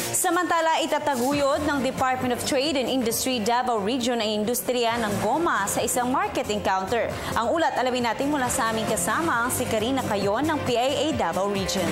Samantala, itataguyod ng Department of Trade and Industry Davao Region ang industriya ng goma sa isang market encounter. Ang ulat alamin natin mula sa aming kasama si Karina Cayon ng PIA Davao Region.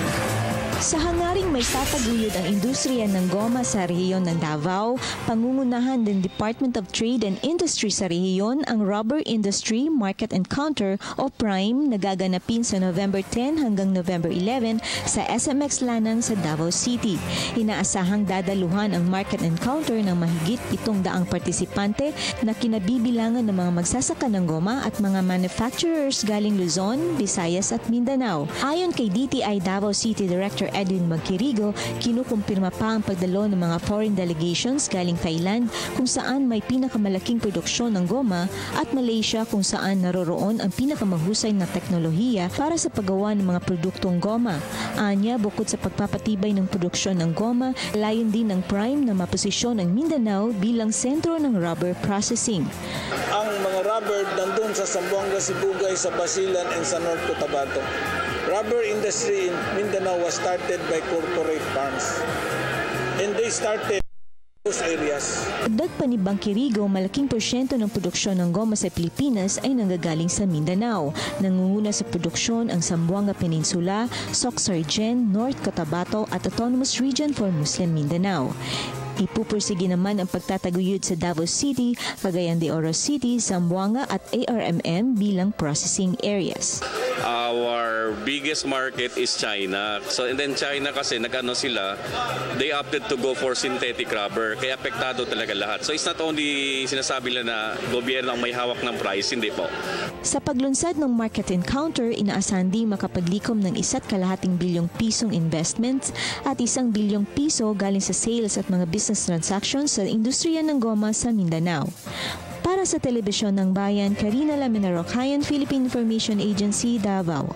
Sa hangaring may tataguyod ang industriya ng goma sa rehiyon ng Davao, pangungunahan ng Department of Trade and Industry sa rehiyon ang Rubber Industry Market Encounter o PRIME na gaganapin sa November 10 hanggang November 11 sa SMX Lanang sa Davao City. Inaasahang dadaluhan ang market encounter ng mahigit 700 partisipante na kinabibilangan ng mga magsasaka ng goma at mga manufacturers galing Luzon, Visayas at Mindanao. Ayon kay DTI Davao City Director Edwin Magkirigo, kinukumpirma pa ang pagdalo ng mga foreign delegations galing Thailand kung saan may pinakamalaking produksyon ng goma at Malaysia kung saan naroroon ang pinakamahusay na teknolohiya para sa paggawa ng mga produktong goma. Anya, bukod sa pagpapatibay ng produksyon ng goma, layon din ng PRIME na maposisyon ang Mindanao bilang sentro ng rubber processing. Ang mga rubber nandun sa Zamboanga, Sibugay, sa Basilan, and sa North Cotabato. Rubber industry in Mindanao was started by corporate farms. And they started those areas. Dagdag pa ni Bangkirigo, malaking porsyento ng produksyon ng goma sa Pilipinas ay nanggagaling sa Mindanao. Nangunguna sa produksyon ang Zamboanga Peninsula, Soc-Sargen, North Cotabato at Autonomous Region for Muslim Mindanao. Ipupursige naman ang pagtataguyod sa Davao City, Cagayan de Oro City, Zamboanga at ARMM bilang processing areas. Our biggest market is China. So and then China kasi nag-ano sila, they opted to go for synthetic rubber. Kaya apektado talaga lahat. So it's not only sinasabi lang na gobyerno ang may hawak ng price, hindi po. Sa paglunsad ng market encounter, inaasahan din makapaglikom ng 1.2 bilyong pisong investments at 1 bilyong piso galing sa sales at mga business transactions sa industriya ng goma sa Mindanao. Para sa Telebisyon ng Bayan, Karina Laminarocayan, Philippine Information Agency, Davao.